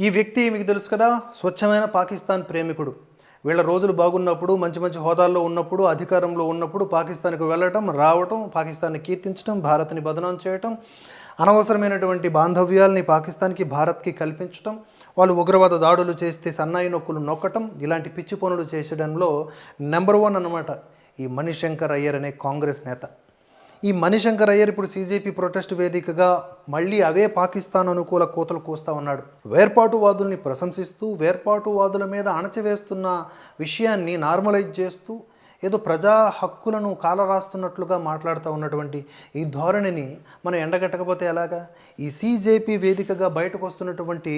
ఈ వ్యక్తి మీకు తెలుసు కదా, స్వచ్ఛమైన పాకిస్తాన్ ప్రేమికుడు. వీళ్ళ రోజులు బాగున్నప్పుడు, మంచి మంచి హోదాల్లో ఉన్నప్పుడు, అధికారంలో ఉన్నప్పుడు పాకిస్తాన్కి వెళ్ళటం, రావటం, పాకిస్తాన్ని కీర్తించడం, భారత్ని బదనాం చేయటం, అనవసరమైనటువంటి బాంధవ్యాల్ని పాకిస్తాన్కి, భారత్కి కల్పించటం, వాళ్ళు ఉగ్రవాద దాడులు చేస్తే సన్నాయి నొక్కులు నొక్కటం, ఇలాంటి పిచ్చి పనులు చేసడంలో నెంబర్ 1 అన్నమాట ఈ మణిశంకర్ అయ్యర్ అనే కాంగ్రెస్ నేత. ఈ మణిశంకర్ అయ్యర్ ఇప్పుడు సీజేపీ ప్రొటెస్ట్ వేదికగా మళ్ళీ అవే పాకిస్తాన్ అనుకూల కోతలు కూస్తూ ఉన్నాడు. వేర్పాటువాదుల్ని ప్రశంసిస్తూ, వేర్పాటువాదుల మీద అణచివేస్తున్న విషయాన్ని నార్మలైజ్ చేస్తూ, ఏదో ప్రజా హక్కులను కాలరాస్తున్నట్లుగా మాట్లాడుతూ ఉన్నటువంటి ఈ ధోరణిని మనం ఎండగట్టకపోతే ఎలాగా? ఈ సీజేపీ వేదికగా బయటకు వస్తున్నటువంటి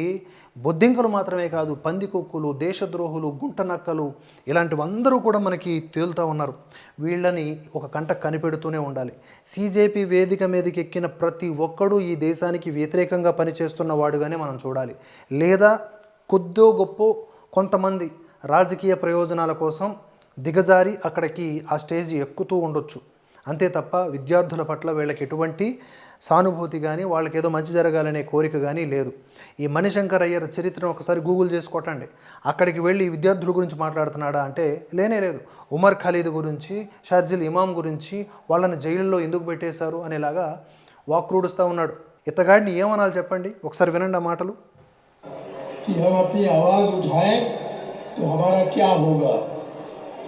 బొద్దింకలు మాత్రమే కాదు, పందికొక్కులు, దేశద్రోహులు, గుంటనక్కలు, ఇలాంటివందరూ కూడా మనకి తేలుతూ ఉన్నారు. వీళ్ళని ఒక కంట కనిపెడుతూనే ఉండాలి. సీజేపీ వేదిక మీదకి ఎక్కిన ప్రతి ఒక్కడూ ఈ దేశానికి వ్యతిరేకంగా పనిచేస్తున్న వాడుగానే మనం చూడాలి. లేదా కొద్దో గొప్పో కొంతమంది రాజకీయ ప్రయోజనాల కోసం దిగజారి అక్కడికి ఆ స్టేజ్ ఎక్కుతూ ఉండొచ్చు. అంతే తప్ప విద్యార్థుల పట్ల వీళ్ళకి ఎటువంటి సానుభూతి కానీ, వాళ్ళకి ఏదో మంచి జరగాలనే కోరిక కానీ లేదు. ఈ మణిశంకర్ అయ్యర్ చరిత్రను ఒకసారి గూగుల్ చేసుకోవటండి. అక్కడికి వెళ్ళి విద్యార్థుల గురించి మాట్లాడుతున్నాడా అంటే లేనే లేదు. ఉమర్ ఖలీద్ గురించి, షర్జిల్ ఇమాం గురించి, వాళ్ళని జైలులో ఎందుకు పెట్టేశారు అనేలాగా వాక్రూడుస్తూ ఉన్నాడు. ఇతగాడిని ఏమనాలి చెప్పండి? ఒకసారి వినండి ఆ మాటలు.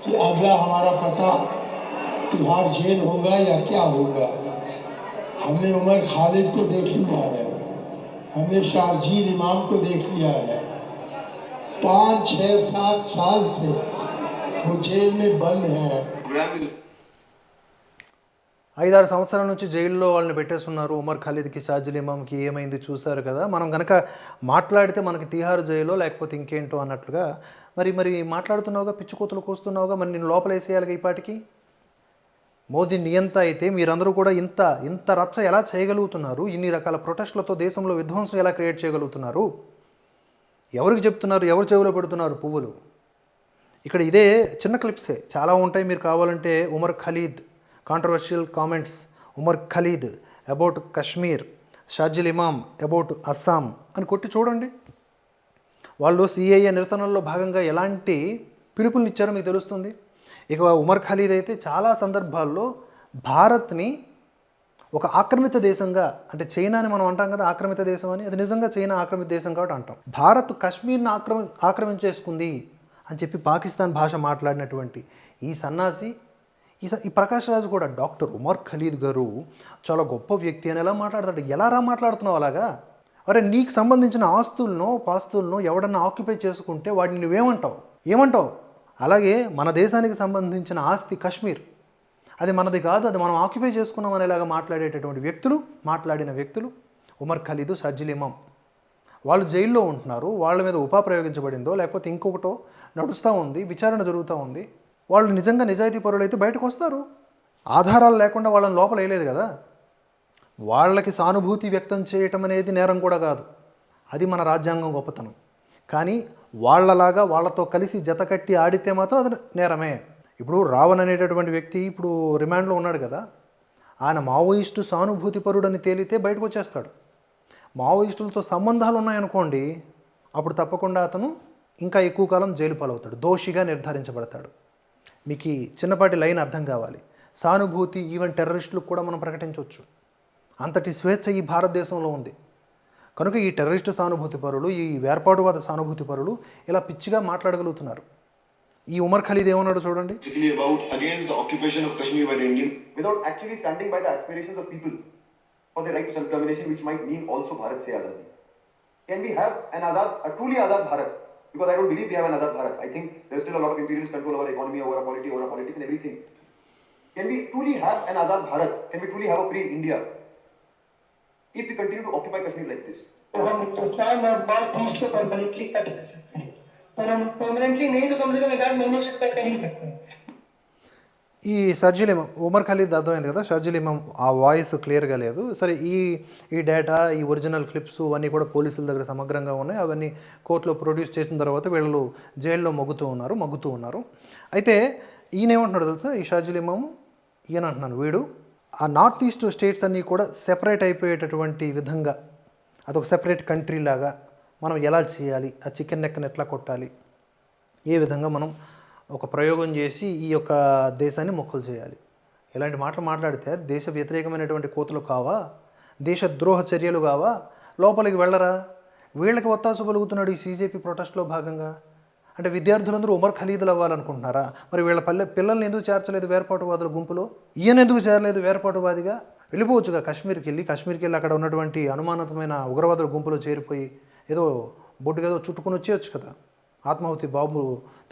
कि अगला हमारा पता तिहाड़ जेल होगा या क्या होगा। हमने उमर खालिद को देख लिया है, हमने शारजील इमाम को देख लिया है। 5, 6, 7 साल से वो जेल में बंद है। 5-6 సంవత్సరాల నుంచి జైల్లో వాళ్ళని పెట్టేస్తున్నారు. ఉమర్ ఖలీద్కి, షార్జిల్ ఇమామ్కి ఏమైంది చూశారు కదా. మనం కనుక మాట్లాడితే మనకి తిహార్ జైల్లో లేకపోతే ఇంకేంటో అన్నట్లుగా మరి మాట్లాడుతున్నావుగా, పిచ్చుకోతలు కూస్తున్నావుగా, మరి నేను లోపల వేసేయాలిగా ఈ పాటికి. మోదీ నియంత అయితే మీరందరూ కూడా ఇంత రచ్చ ఎలా చేయగలుగుతున్నారు? ఇన్ని రకాల ప్రొటెస్టులతో దేశంలో విధ్వంసం ఎలా క్రియేట్ చేయగలుగుతున్నారు? ఎవరికి చెప్తున్నారు? ఎవరు చెవిలో పెడుతున్నారు పువ్వులు? ఇక్కడ ఇదే చిన్న క్లిప్సే చాలా ఉంటాయి. మీరు కావాలంటే Umar Khalid controversial comments, Umar Khalid about Kashmir, Sharjeel Imam about Assam అని కొట్టి చూడండి. వాళ్ళు సిఏఏ నిరసనల్లో భాగంగా ఎలాంటి పిలుపులను ఇచ్చారో మీకు తెలుస్తుంది. ఇక ఉమర్ ఖలీద్ అయితే చాలా సందర్భాల్లో భారత్ని ఒక ఆక్రమిత దేశంగా, అంటే చైనాని మనం అంటాం కదా ఆక్రమిత దేశం అని, అది నిజంగా చైనా ఆక్రమిత దేశం కాబట్టి అంటాం. భారత్ కశ్మీర్ని ఆక్రమించేసుకుంది అని చెప్పి పాకిస్తాన్ భాష మాట్లాడినటువంటి ఈ సన్నాసి, ఈ ప్రకాష్ రాజు కూడా డాక్టర్ ఉమర్ ఖలీద్ గారు చాలా గొప్ప వ్యక్తి అని ఎలా మాట్లాడతాడు? ఎలా మాట్లాడుతున్నావు అలాగా? అరే, నీకు సంబంధించిన పాస్తులను ఎవడన్నా ఆక్యుపై చేసుకుంటే వాడిని నువ్వేమంటావు? అలాగే మన దేశానికి సంబంధించిన ఆస్తి కాశ్మీర్, అది మనది కాదు, అది మనం ఆక్యుపై చేసుకున్నాం అనేలాగా మాట్లాడిన వ్యక్తులు ఉమర్ ఖలీద్, షర్జిల్ ఇమాం. వాళ్ళు జైల్లో ఉంటున్నారు. వాళ్ళ మీద ఉపా ప్రయోగించబడిందో లేకపోతే ఇంకొకటో నడుస్తూ ఉంది, విచారణ జరుగుతూ ఉంది. వాళ్ళు నిజంగా నిజాయితీ పరులు అయితే బయటకు వస్తారు. ఆధారాలు లేకుండా వాళ్ళని లోపల వేయలేదు కదా. వాళ్ళకి సానుభూతి వ్యక్తం చేయటం అనేది నేరం కూడా కాదు, అది మన రాజ్యాంగం గొప్పతనం. కానీ వాళ్ళలాగా వాళ్ళతో కలిసి జతకట్టి ఆడితే మాత్రం అది నేరమే. ఇప్పుడు రావణ్ అనేటటువంటి వ్యక్తి ఇప్పుడు రిమాండ్లో ఉన్నాడు కదా, ఆయన మావోయిస్టు సానుభూతి పరుడని తేలితే బయటకు వచ్చేస్తాడు. మావోయిస్టులతో సంబంధాలు ఉన్నాయనుకోండి, అప్పుడు తప్పకుండా అతను ఇంకా ఎక్కువ కాలం జైలు పాలవుతాడు, దోషిగా నిర్ధారించబడతాడు. మీకు ఈ చిన్నపాటి లైన్ అర్థం కావాలి. సానుభూతి ఈవెన్ టెర్రరిస్టులకు కూడా మనం ప్రకటించవచ్చు. అంతటి స్వేచ్ఛ ఈ భారతదేశంలో ఉంది. కనుక ఈ టెర్రరిస్ట్ సానుభూతి పరులు, ఈ వేర్పాటువాద సానుభూతి పరులు ఇలా పిచ్చిగా మాట్లాడగలుగుతున్నారు. ఈ ఉమర్ ఖలీద్ ఏమన్నాడు చూడండి. against the occupation of Kashmir by the Indian without actually standing by the aspirations of people for the right to self-determination, which might mean also Bharat se azadi. Can we have a truly Azad Bharat? Because I don't believe we have an Azad Bharat. I think there's still a lot of imperialist control over economy, over our polity, over our politics and everything. Can we truly have an Azad Bharat? Can we truly have a free India if we continue to occupy Kashmir like this? हम हिंदुस्तान और north east को permanently cut कर सकते हैं, पर हम permanently नहीं तो कम से कम 1 महीने से कट कर ही सकते हैं. ఈ షర్జిల్ ఇమాం, ఉమర్ ఖలీద్ అర్థమైంది కదా. షర్జిల్ ఇమాం ఆ వాయిస్ క్లియర్గా లేదు. సరే, ఈ డేటా, ఈ ఒరిజినల్ క్లిప్స్ అవన్నీ కూడా పోలీసుల దగ్గర సమగ్రంగా ఉన్నాయి. అవన్నీ కోర్టులో ప్రొడ్యూస్ చేసిన తర్వాత వీళ్ళు జైల్లో మగ్గుతూ ఉన్నారు. అయితే ఈయన ఏమంటున్నాడు తెలుసా, ఈ షర్జిల్ ఇమాము ఈయన అంటున్నాను, వీడు ఆ నార్త్ ఈస్ట్ స్టేట్స్ అన్నీ కూడా సెపరేట్ అయిపోయేటటువంటి విధంగా, అదొక సెపరేట్ కంట్రీ లాగా మనం ఎలా చేయాలి, ఆ చికెన్ నెక్కను ఎట్లా కొట్టాలి, ఏ విధంగా మనం ఒక ప్రయోగం చేసి ఈ యొక్క దేశాన్ని మొక్కలు చేయాలి. ఇలాంటి మాటలు మాట్లాడితే దేశ వ్యతిరేకమైనటువంటి కోతలు కావా, దేశ ద్రోహ చర్యలు కావా, లోపలికి వెళ్ళరా? వీళ్ళకి ఒత్తాసు పలుకుతున్నాడు ఈ సీజేపీ ప్రొటెస్ట్లో భాగంగా. అంటే విద్యార్థులందరూ ఉమర్ ఖలీదులు అవ్వాలనుకుంటున్నారా? మరి వీళ్ళ పిల్లల్ని ఎందుకు చేర్చలేదు వేర్పాటువాదుల గుంపులో? ఈయన ఎందుకు చేరలేదు వేర్పాటువాదిగా? వెళ్ళిపోవచ్చుగా కాశ్మీర్కి వెళ్ళి అక్కడ ఉన్నటువంటి అనుమానితమైన ఉగ్రవాదుల గుంపులో చేరిపోయి ఏదో బొడ్డుగా ఏదో చుట్టుకొని వచ్చేయచ్చు కదా, ఆత్మాహుతి బాంబు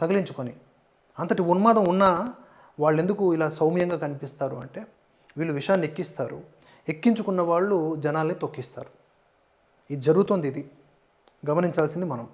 తగిలించుకొని. అంతటి ఉన్మాదం ఉన్నా వాళ్ళు ఎందుకు ఇలా సౌమ్యంగా కనిపిస్తారు అంటే, వీళ్ళు విషయాన్ని ఎక్కిస్తారు, ఎక్కించుకున్న వాళ్ళు జనాల్ని తొక్కిస్తారు. ఇది జరుగుతుంది, ఇది గమనించాల్సింది మనం.